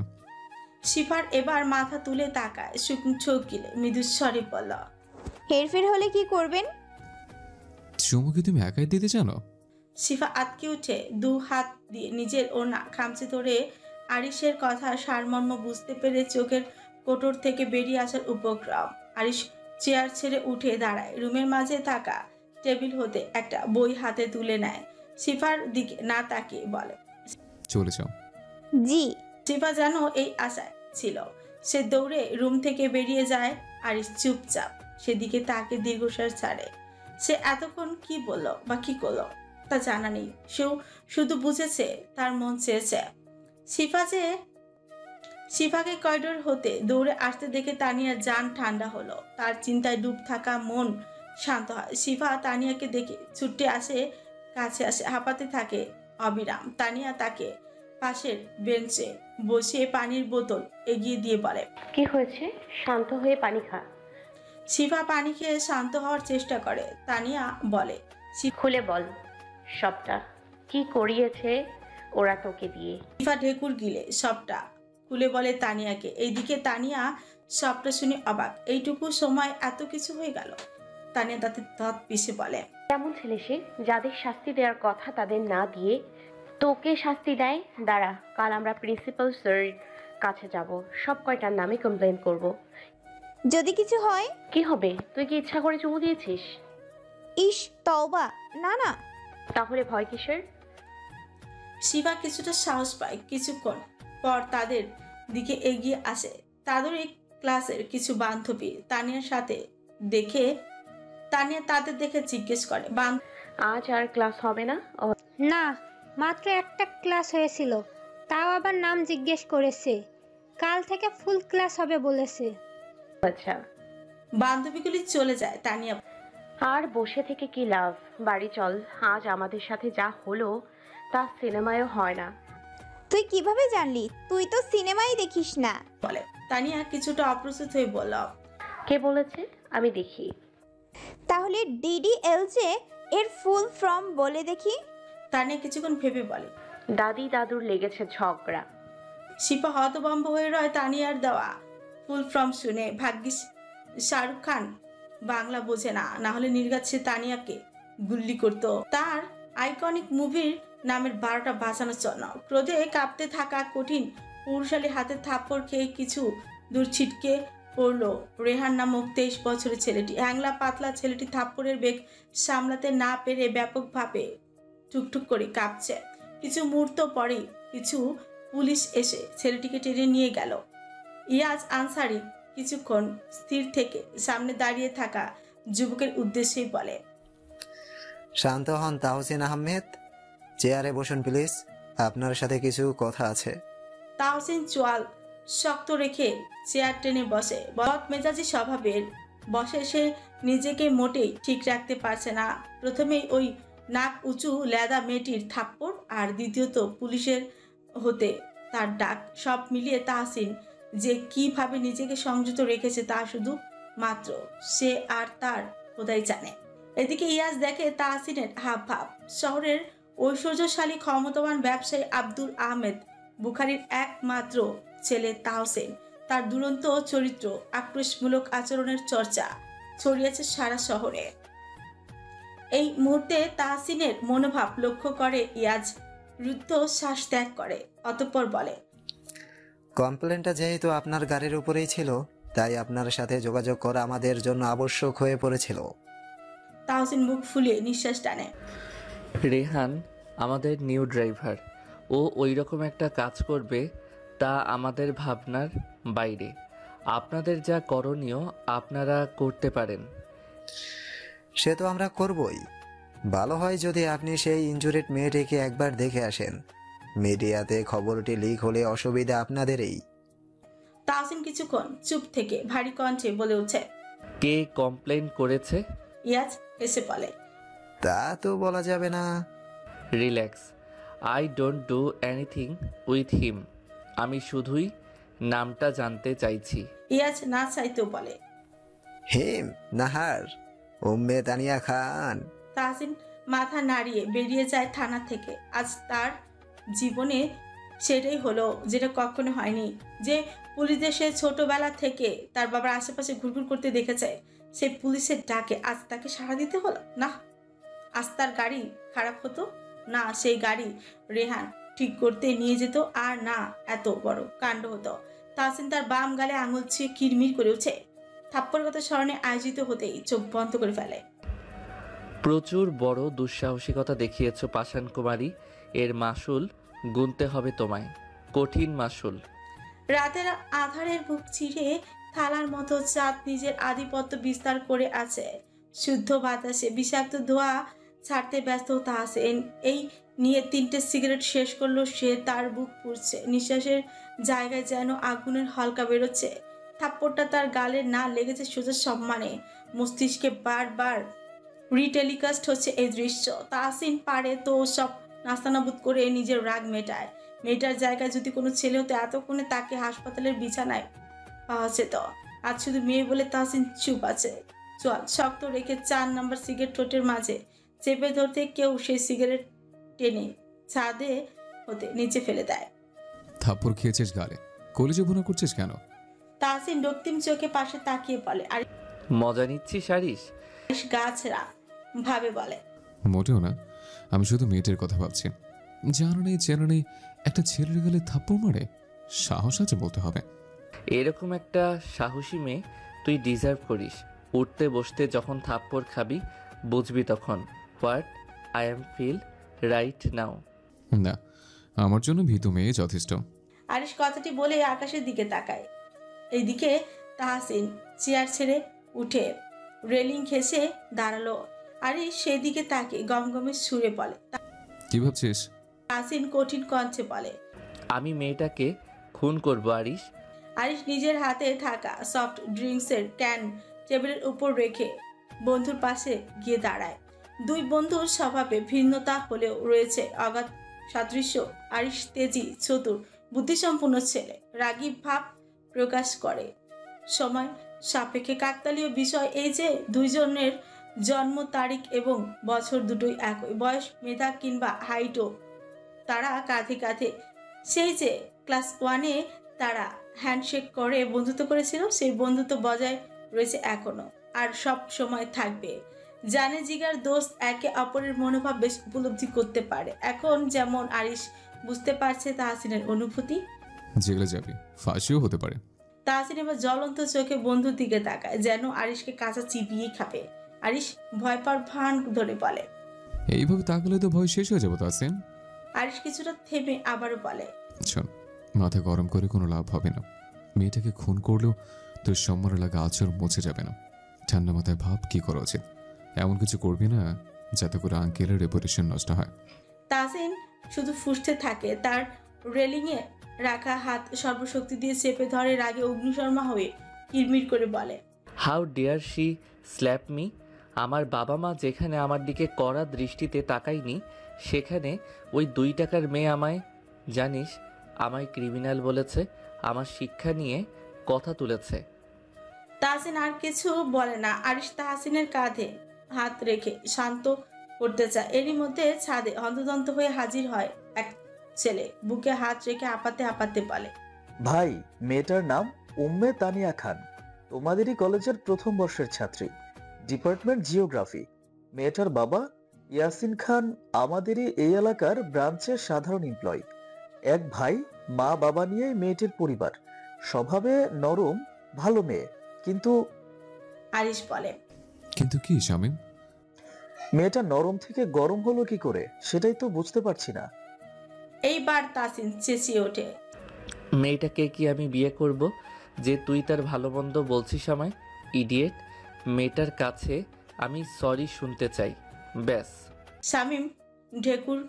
শিফার এবার মাথা তুলে তাকায়, শুকনো চোখ গিলে মৃদু স্বরে বলল, হেরফের হলে কি করবেন? চুমু কি তুমি একাই দিতে জানো? শিফা আটকে উঠে দু হাত দিয়ে নিজের ওড়না খামচে ধরে আরিশের কথা সারমর্ম বুঝতে পেরে চোখের কোটর থেকে বেরিয়ে আসার উপক্রম। আরিশ চেয়ার ছেড়ে উঠে দাঁড়ায়, রুমের মাঝে থাকা টেবিল হতে একটা বই হাতে তুলে নেয়। শিফার দিকে না তাকিয়ে বলে, চলে যাও। জি। শিফা যেন এই আশায় ছিল। সে দৌড়ে রুম থেকে বেরিয়ে যায়। আরিশ চুপচাপ সেদিকে তাকে দীর্ঘশ্বাস ছাড়ে। সে এতক্ষণ কি বলল বা কি করলো তা জানা নেই। সেও শুধু বুঝেছে তার মন চেয়েছে। শিফাকে করিডোর হতে দৌড়ে আসতে দেখে তানিয়ার জান ঠান্ডা হলো। তার চিন্তায় ডুব থাকা মন শান্ত হয়। শিফা তানিয়াকে দেখে ছুটে আসে, কাছে আসে, হাঁপাতে থাকে অবিরাম। তানিয়া তাকে পাশের বেঞ্চে বসিয়ে পানির বোতল এগিয়ে দিয়ে বলে, কি হয়েছে? শান্ত হয়ে পানি খা। শিফা পানি খেয়ে শান্ত হওয়ার চেষ্টা করে। তানিয়া বলে, খুলে বল সবটা, কি করিয়েছে ওরা তোকে দিয়ে? শিফা ঢেকুর গিলে সবটা খুলে বলে তানিয়াকে। এইদিকে তানিয়া সবটা শুনে অবাক। এইটুকু সময় এত কিছু হয়ে গেল। তানিয়া তাতে দাঁত পিষে বলে, কেমন ছেলে সে, যাদের শাস্তি দেওয়ার কথা তাদের না দিয়ে তোকে শাস্তি দেয়? দাঁড়া, কাল আমরা প্রিন্সিপাল স্যারের কাছে যাব, সব কয়টার নামে কমপ্লেন করব। যদি কিছু হয়? কি হবে? তুই কি ইচ্ছা করে চুমু দিয়েছিস? ইস, তওবা। না না। তাহলে ভয় কিসের? শিফা কিছুটা সাহস পায়। কিছুক্ষণ পর তাদের দিকে এগিয়ে আসে তাদের ক্লাসের কিছু বান্ধবী। তানিয়ার সাথে দেখে তানিয়া তাদের দেখে জিজ্ঞেস করে, আজ আর ক্লাস হবে না? না, মাত্র একটা ক্লাস হয়েছিল, তাও আবার নাম জিজ্ঞেস করেছে। কাল থেকে ফুল ক্লাস হবে বলেছে। আচ্ছা। বান্ধবীগুলি চলে যায়। তানিয়া, আর বসে থেকে কি লাভ? বাড়ি চল, আজ আমাদের সাথে যা হলো তা সিনেমায়ও হয় না। তুই কিভাবে জানলি? তুই তো সিনেমাই দেখিস না। বলে। তানিয়া কিছুটা অপ্রস্তুত হয়ে বলল, কে বলেছে? আমি দেখি। তাহলে ডিডিএলজে এর ফুল ফর্ম বলে দেখি। তানিয়া কিছুক্ষণ ভেবে বলে, দাদি দাদুর লেগেছে ঝগড়া। শিপা হতভম্ব হয়ে রয় তানিয়ার দেওয়া ফুল ফর্ম শুনে। ভাগ্যিস শাহরুখ খান বাংলা বোঝে না, না হলে নির্ঘাত সে তানিয়াকে গুল্লি করত। তার আইকনিক মুভির নামের 12টা বাঁচানোর জন্য ক্রোধে কাঁপতে থাকা কঠিন পুরুষালী হাতে থাপ্পড় খেয়ে কিছু দূর ছিটকে পড়লো রেহান নামক 23 বছরের ছেলেটি। হ্যাংলা পাতলা ছেলেটি থাপ্পড়ের বেগ সামলাতে না পেরে ব্যাপকভাবে টুকটুক করে কাঁপছে। কিছু মুহূর্ত পরেই কিছু পুলিশ এসে ছেলেটিকে টেনে নিয়ে গেল। ইয়াজ আনসারি কিছুক্ষণ স্থির থেকে সামনে দাঁড়িয়ে থাকা যুবকের উদ্দেশ্যেই বলে, শান্ত হন তাহসিন আহমেদ, চেয়ারে বসুন প্লিজ, আপনার সাথে কিছু কথা আছে। তাহসিন চোয়াল শক্ত রেখে চেয়ার টেনে বসে। বদ মেজাজি স্বভাবের বসে সে নিজেকে মোটেই ঠিক রাখতে পারছে না। প্রথমেই ওই নাক উঁচু লেদা মেয়েটির থাপ্পড়, আর দ্বিতীয়ত পুলিশের হতে তার ডাক, সব মিলিয়ে তাহসিন যে কিভাবে নিজেকে সংযত রেখেছে তা শুধু মাত্র সে আর তার খোদাই জানে। এদিকে ইয়াজ দেখে তাহসিনের হাব ভাব। শহরের ঐশ্বর্যশালী ক্ষমতাবান ব্যবসায়ী আব্দুল আহমেদ বুখারীর একমাত্র ছেলে তাহসিন। তার দুরন্ত চরিত্র, আক্রোশমূলক আচরণের চর্চা ছড়িয়েছে সারা শহরে। এই মুহূর্তে তাহসিনের মনোভাব লক্ষ্য করে ইয়াজ। রুদ্ধ শ্বাস ত্যাগ করে, অতঃপর বলে, কমপ্লেনটা যেহেতু আপনার গাড়ির উপরেই ছিল, তাই আপনার সাথে যোগাযোগ করা আমাদের জন্য আবশ্যক হয়ে পড়েছিল। তাহসিন মুখ ফুলিয়ে নিঃশ্বাস টানে। রেহান আমাদের নিউ ড্রাইভার, ও ওই রকম একটা কাজ করবে তা আমাদের ভাবনার বাইরে। আপনাদের যা করণীয় আপনারা করতে পারেন। সে তো আমরা করবই। ভালো হয় যদি আপনি সেই ইনজুরিড মেয়েটিকে একবার দেখে আসেন। মিডিয়াতে খবরটি লিক হলে অসুবিধা আপনাদেরই। তাহসিন কিছুক্ষণ চুপ থেকে ভারী কণ্ঠে বলে ওঠে, কে কমপ্লেন করেছে? ইয়াজ এসে বলে। তা তো বলা যাবে না। Relax, I don't do anything with him. আমি শুধুই নামটা জানতে চাইছি। ইয়াজ না চাইতেও বলে। হিম নাহার, উম্মে তানিয়া খান। তাহসিন মাথা নাড়িয়ে বেরিয়ে যায় থানা থেকে। আজ তার জীবনে সেটাই হলো যেটা কখনো হয়নি। যে পুলিশদের সে ছোটবেলা থেকে তার বাবার আশেপাশে ঘুরঘুর করতে দেখেছে, সেই পুলিশের ডাকে আজ তাকে সাড়া দিতে হলো। না, আজ তার গাড়ি খারাপ হতো না, সেই গাড়ি রেহান ঠিক করতে নিয়ে যেত, আর না এত বড় কাণ্ড হতো। তাহসিন তার বাম গালে আঙুল ছুঁয়ে কিরমির করে উঠে। থাপ্পড় কথা স্মরণে আয়োজিত হতেই চোখ বন্ধ করে ফেলে। প্রচুর বড় দুঃসাহসিকতা দেখিয়েছ পাষাণ কুমারী। এর মাসুল গুনতে হবে তোমায়, কঠিন মাসুল। রাতের আধারের বুক চিরে থালার মতো চাঁদ নিজের আধিপত্য বিস্তার করে আছে। শুদ্ধ বাতাসে বিষাক্ত ধোঁয়া ছাড়তে ব্যস্ত তাহসিন। এই নিয়ে 3টে সিগারেট শেষ করলো সে। তার বুক পুড়ছে, নিঃশ্বাসের জায়গায় যেন আগুনের হালকা বেরোচ্ছে। থাপ্পড়টা তার গালে না লেগেছে সোজা সম্মানে, মস্তিষ্কে বারবার রিটেলিকাস্ট হচ্ছে এই দৃশ্য। তাহসিন পারে তো সব নাস্তানাবুদ করে নিজের রাগ মেটায়। মেয়েটার জায়গায় যদি কোনো ছেলে হতো এতক্ষণে তাকে হাসপাতালের বিছানায় পাওয়া যেত। আজ শুধু মেয়ে বলে তাহসিন চুপ আছে। চল শক্ত রেখে 4 নম্বর সিগারেট ঠোঁটের মাঝে চেপে ধরতে কেউ সেই সিগারেট টেনে ছাদে হতে নিচে ফেলে দেয়। থাপ্পড় খেয়েছিস গালে, কলেজে ভুনা করছিস কেন? তাহসিন রক্তিম চোখে পাশে তাকিয়ে বলে। আর মজা নিচ্ছি সারিস? গাছরা ভাবে বলে। মোটেও না, আমি শুধু মেয়েটার কথা ভাবছি। জানো নেই চেনা নেই একটা ছেলের গালে থাপ্পড় মারে, সাহস আছে বলতে হবে। এরকম একটা সাহসী মেয়ে তুই ডিজার্ভ করিস। উঠতে বসতে যখন থাপ্পড় খাবি বুঝবি তখন what I am feel right now. না, আমার জন্য ভীতু মেয়ে যথেষ্ট। আরিশ কথাটি বলে আকাশের দিকে তাকায়। এইদিকে তাহসিন চেয়ার ছেড়ে উঠে রেলিং ঘেঁষে দাঁড়ালো। আরিশ সেদিকে তাকে গমগমে সুরে বলে। কি ভাবছিস? তাহসিন কঠিন কণ্ঠে বলে। আমি মেয়েটাকে খুন করবো আরিশ। আরিশ নিজের হাতে থাকা সফট ড্রিঙ্কসের ক্যান টেবিলের উপর রেখে বন্ধুর পাশে গিয়ে দাঁড়ায়। দুই বন্ধুর স্বভাবে ভিন্নতা হলেও রয়েছে অগাধ সাদৃশ্য। আরিশ তেজি, চতুর, বুদ্ধিসম্পন্ন ছেলে। রাগী ভাব প্রকাশ করে। সময় সাপেক্ষে কাকতালীয় বিষয় এই যে দুইজনের জন্ম তারিখ এবং বছর দুটোই একই। বয়স, মেধা কিংবা হাইটও তারা কাঁধে কাঁধে। সেই যে ক্লাস 1-এ তারা হ্যান্ডশেক করে বন্ধুত্ব করেছিল, সেই বন্ধুত্ব বজায় রয়েছে এখনো, আর সব সময় থাকবে। জানে জিগার দোস্ত একে অপরের মনোভাব বেশ উপলব্ধি করতে পারে। এখন যেমন আরিশ বুঝতে পারছে তাহসিনের অনুভূতি। জেলে যাবি, ফাঁসিও হতে পারে। তাহসিন এবার জ্বলন্ত চোখে বন্ধুর দিকে তাকায়, যেন আরিশকে কাঁচা চিবিয়ে খাবে। আরিশ ভয় পাওয়ার ভান ধরে বলে। এইভাবে তাকালে তো ভয় শেষ হয়ে যাবো তাহসিন। আরিশ কিছুটা থেমে আবারও বলে। শোন, মাথা গরম করে কোনো লাভ হবে না। মেয়েটাকে খুন করলেও তোর সম্মানে লাগা আচর মুছে যাবে না। ঠান্ডা মাথায় ভাব কি করা উচিত। এমন কিছু করবি না যাতে করে আঙ্কেলের রেপুটেশন নষ্ট হয়। তাহসিন শুধু ফুঁসতে থাকে। তার রেলিংয়ে রাখা হাত সর্বশক্তি দিয়ে চেপে ধরে। রাগে অগ্নিশর্মা হয়ে কিরমির করে বলে। How dare she slap me. আমার বাবা মা যেখানে আমার দিকে কড়া দৃষ্টিতে তাকায়নি, সেখানে ওই 2 টাকার মেয়ে আমায়, জানিস, আমায় ক্রিমিনাল বলেছে। আমার শিক্ষা নিয়ে কথা তুলেছে। তাহসিন আর কিছু বলে না। আরিশ তাহসিনের কাঁধে হাত রেখে শান্ত করতে চায়। এরই মধ্যে ছাদে হন্তদন্ত হয়ে হাজির হয় এক ছেলে। বুকে হাত রেখে আপাতে আপাতে বলে। ভাই, মেয়েটার নাম উম্মে তানিয়া খান, তোমাদেরই কলেজের প্রথম বর্ষের ছাত্রী, ডিপার্টমেন্ট জিওগ্রাফি। মেয়েটার বাবা ইয়াসিন খান আমাদেরই এই এলাকার ব্রাঞ্চের সাধারণ এমপ্লয়ি। এক ভাই, মা বাবা নিয়ে মেয়েটির পরিবার। স্বভাবে নরম, ভালো মেয়ে। কিন্তু আরিশ বলে। কিন্তু কি শামীম? মেয়েটা নরম থেকে গরম হলো কি করে সেটাই তো বুঝতে পারছি না। এইবার তাহসিন চেঁচিয়ে ওঠে। মেয়েটাকে কি আমি বিয়ে করব যে তুই তার ভালো মন্দ বলছিস আমায়? ইডিয়েট। মেয়েটার কাছে আমি সরি শুনতে চাই, ব্যাস। শামীম ঢেকুর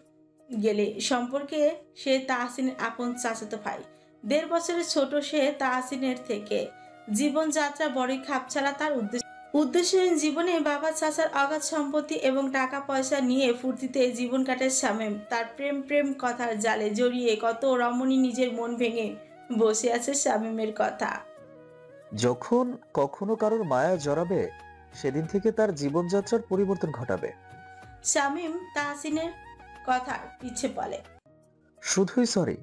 গেলে সম্পর্কে সে তাহসিনের আপন চাচাতো ভাই। 1.5 বছরের ছোট সে তাহসিনের থেকে। জীবনযাত্রা বড়ই খাপছাড়া তার উদ্দেশ্য। উদ্দেশ্যহীন জীবনে বাবা চাচার অগাধ সম্পত্তি এবং টাকা পয়সা নিয়ে ফুর্তিতে জীবন কাটে শামীম। তার প্রেম প্রেম কথার জালে জড়িয়ে কত রমণী নিজের মন ভেঙে বসে আছে শামীমের কথা। যখন কখনো কারোর মায়া জড়াবে সেদিন থেকে তার জীবনযাত্রার পরিবর্তন ঘটাবে। শামীম তাহসিনের কথার পিছে বলে। শুধুই সরি।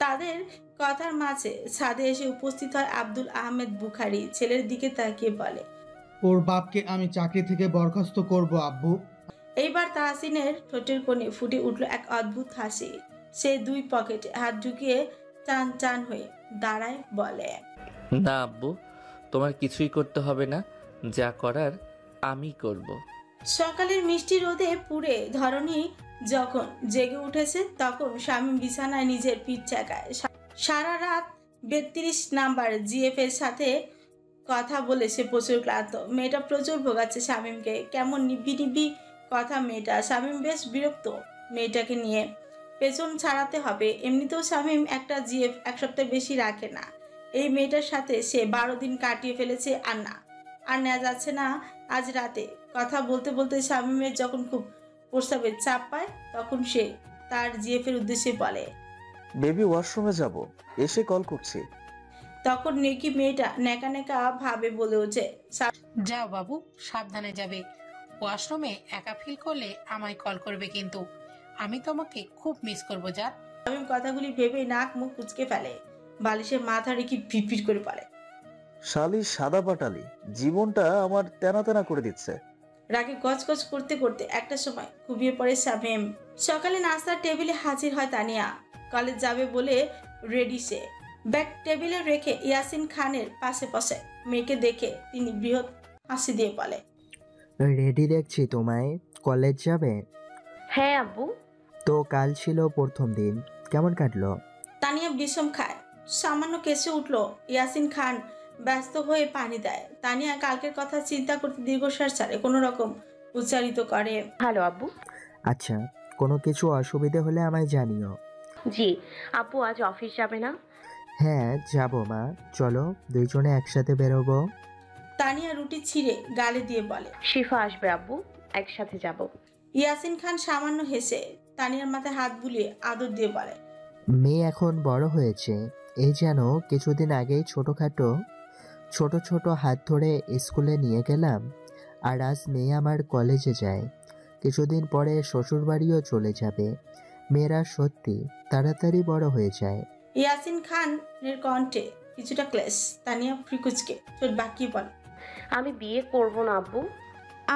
তাদের কথার মাঝে ছাদে এসে উপস্থিত হয় আব্দুল আহমেদ বুখারী। ছেলের দিকে তাকিয়ে বলে, ওর বাপকে আমি চাকরি থেকে বরখাস্ত করব আব্বু। এইবার তাহসিনের ঠোঁটের কোণে ফুটে উঠল এক অদ্ভুত হাসি। সে দুই পকেটে হাত ঢুকিয়ে টান টান হয়ে দাঁড়ায়, বলে, না আব্বু, তোমার কিছুই করতে হবে না, যা করার আমি করব। সকালের মিষ্টি রোদে পুড়ে ধরনী যখন জেগে উঠেছে তখন শামীম বিছানায় নিজের পিঠ চাকায়। সারা রাত 32 নাম্বার জিএফ এর সাথে কথা বলে সে প্রচুর ক্লান্ত। মেয়েটা প্রচুর ভোগাচ্ছে শামীমকে। কেমন নিব্বি নিব্বি কথা মেয়েটা। শামীম বেশ বিরক্ত মেয়েটাকে নিয়ে। পেছন ছাড়াতে হবে। এমনিতেও শামীম একটা জিএফ এক সপ্তাহ বেশি রাখে না। এই মেয়েটার সাথে সে 12 দিন কাটিয়ে ফেলেছে। আর নেওয়া যাচ্ছে না। আজ রাতে কথা বলতে বলতে শামীমের যখন খুব প্রস্তাবের চাপ পায় তখন সে তার জিএফ এর উদ্দেশ্যে বলে, বেবি ওয়াশরুমে যাব, এসে কল করছি। তখন নেকি মেয়েটা নেকা নেকা ভাবে বলে ওঠে, যাও বাবু, সাবধানে যাবে। ওয়াশরুমে একা ফিল করলে আমায় কল করবে কিন্তু। আমি তোমাকে খুব মিস করবো জান। শামীম কথাগুলি ভেবে নাক মুখ কুচকে ফেলে। বালিশে মাথা রেখে পিটপিট করে বলে, শালি সাদা পাটালি, জীবনটা আমার তেনা তেনা করে দিচ্ছে। রাগে গজগজ করতে করতে একটা সময় ঘুমিয়ে পড়ে শামীম। সকালে নাস্তার টেবিলে হাজির হয় তানিয়া। কলেজ যাবে বলে রেডি সে। ব্যাগ টেবিলে রেখে ইয়াসিন খানের পাশে বসে। মেয়েকে দেখে তিনি বৃহৎ হাসি দিয়ে বলে, রেডি দেখছি তোমায়, কলেজ যাবে? হ্যাঁ আব্বু। তো কাল ছিল প্রথম দিন, কেমন কাটলো? তানিয়া বিষম খায়। সামান্য কেসে উঠলো। ইয়াসিন খান ব্যস্ত হয়ে পানি দেয়। তানিয়া কালকের কথা চিন্তা করতে দীর্ঘশ্বাস ছাড়ে, কোনো রকম উচ্চারিত করে, ভালো আব্বু। আচ্ছা, কোনো কিছু অসুবিধা হলে আমায় জানিও। জি। আপু আজ অফিস যাবে না? হ্যাঁ যাব মা, চলো দুইজনে একসাথে বেরোবো। তানিয়া রুটি ছিঁড়ে গালে দিয়ে বলে, শিফা আসবে আব্বু, একসাথে যাব। ইয়াসিন খান সামান্য হেসে তানিয়ার মাথায় হাত বুলিয়ে আদর দিয়ে বলে, মেয়ে এখন বড় হয়েছে, এই যেন কিছুদিন আগেই ছোট ছোট হাত ধরে স্কুলে নিয়ে গেলাম, আর আজ মেয়ে আমার কলেজে যায়, কিছুদিন পরে শ্বশুর বাড়িও চলে যাবে। মেয়েরা সত্যি তাড়াতাড়ি বড় হয়ে যায়। ইয়াসিন খানের কণ্ঠে কিছুটা ক্লেশ। তানিয়া ফ্রিকুচকে ঠোঁট বাকিয়ে বলে, আমি বিয়ে করব না আব্বু।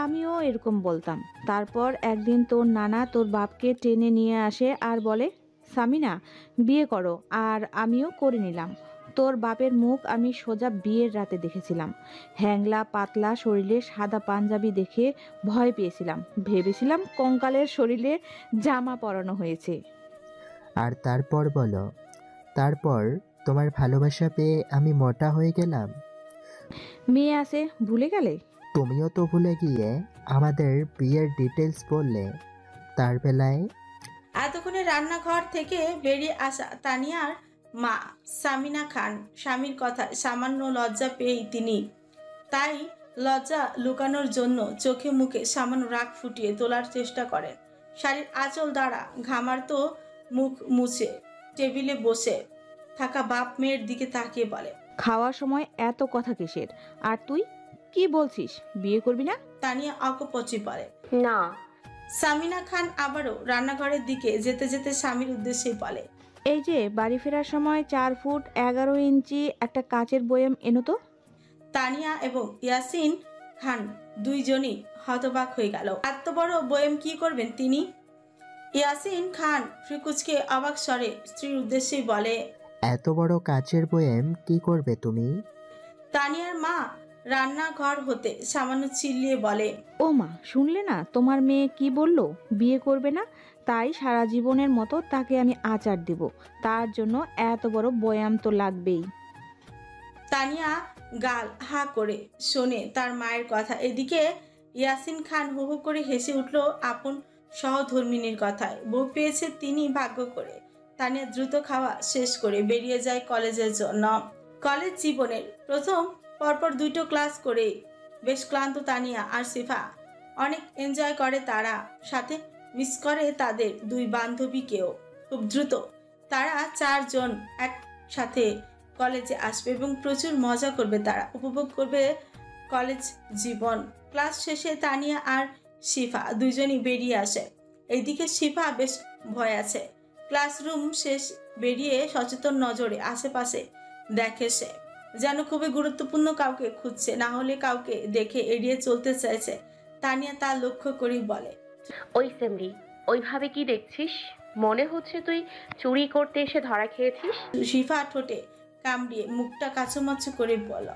আমিও এরকম বলতাম। তারপর একদিন তোর নানা তোর বাপকে টেনে নিয়ে আসে আর বলে, সামিনা বিয়ে করো, আর আমিও করে নিলাম। তোর বাপের মুখ আমি সোজা বিয়ের রাতে দেখেছিলাম। হ্যাংলা পাতলা শরীরে সাদা পাঞ্জাবি দেখে ভয় পেয়েছিলাম, ভেবেছিলাম কঙ্কালের শরীরে জামা পরানো হয়েছে। আর তারপর বলো, তারপর তোমার ভালোবাসা পেয়ে আমি মোটা হয়ে গেলাম। মেয়ে আছে ভুলে গেলে? তুমিও তো ভুলে গিয়ে আমাদের বিয়ের ডিটেলস বললে। তার বেলায় এতক্ষণে রান্নাঘর থেকে বেরিয়ে আসা তানিয়ার মা সামিনা খান স্বামীর কথায় সামান্য লজ্জা পেয়েই তিনি তাই লজ্জা লুকানোর জন্য চোখে মুখে সামান্য রাগ ফুটিয়ে তোলার চেষ্টা করেন। শাড়ির আঁচল দ্বারা ঘামার্ত মুখ মুছে টেবিলে বসে থাকা বাপ মেয়ের দিকে তাকিয়ে বলে, খাওয়ার সময় এত কথা কিসের? আর তুই কি বলছিস, বিয়ে করবি না? তানিয়া অকপচি বলে, না। সামিনা খান আবারও রান্নাঘরের দিকে যেতে যেতে স্বামীর উদ্দেশ্যে বলে, এই যে বাড়ি ফেরার সময় 4 ফুট 11 ইঞ্চি একটা কাচের বয়াম এনো তো। তানিয়া এবং ইয়াসিন খান দুইজনই হতবাক হয়ে গেল। এত বড় বয়াম কি করবেন তিনি? ইয়াসিন খান ফ্রিকুচকে অবাক স্বরে স্ত্রীর উদ্দেশ্যে বলে, এত বড় কাচের বয়াম কি করবে তুমি? তানিয়ার মা রান্নাঘর হতে সামান্য চিল্লিয়ে বলে, ও মা, শুনলে না তোমার মেয়ে কি বললো, বিয়ে করবে না, তাই সারা জীবনের মতো তাকে আমি আচার দেব, তার জন্য এত বড় বয়াম তো লাগবেই। তানিয়া গাল হা করে শোনে তার মায়ের কথা। এদিকে ইয়াসিন খান হু হু করে হেসে উঠল আপন সহধর্মিনীর কথায়। বউ পেয়েছে তিনি ভাগ্য করে। তানিয়া দ্রুত খাওয়া শেষ করে বেরিয়ে যায় কলেজের জন্য। কলেজ জীবনের প্রথম পরপর 2টো ক্লাস করে বেশ ক্লান্ত তানিয়া আর সিফা। অনেক এনজয় করে তারা, সাথে মিস করে তাদের দুই বান্ধবীকেও। খুব দ্রুত তারা 4 জন একসাথে কলেজে আসবে এবং প্রচুর মজা করবে। তারা উপভোগ করবে কলেজ জীবন। ক্লাস শেষে তানিয়া আর শিফা দুজনই বেরিয়ে আসে। এইদিকে শিফা বেশ ভয় আছে। ক্লাসরুম শেষ বেরিয়ে সচেতন নজরে আশেপাশে দেখে সে, যেন খুবই গুরুত্বপূর্ণ কাউকে খুঁজছে, না হলে কাউকে দেখে এড়িয়ে চলতে চাইছে। তানিয়া তা লক্ষ্য করেই বলে, ওই সেমরি, ওইভাবে কি দেখছিস? মনে হচ্ছে তুই চুরি করতে এসে ধরা খেয়েছিস। শিফা ঠোঁটে কামড়িয়ে মুখটা কাচুমাচু করে বলল,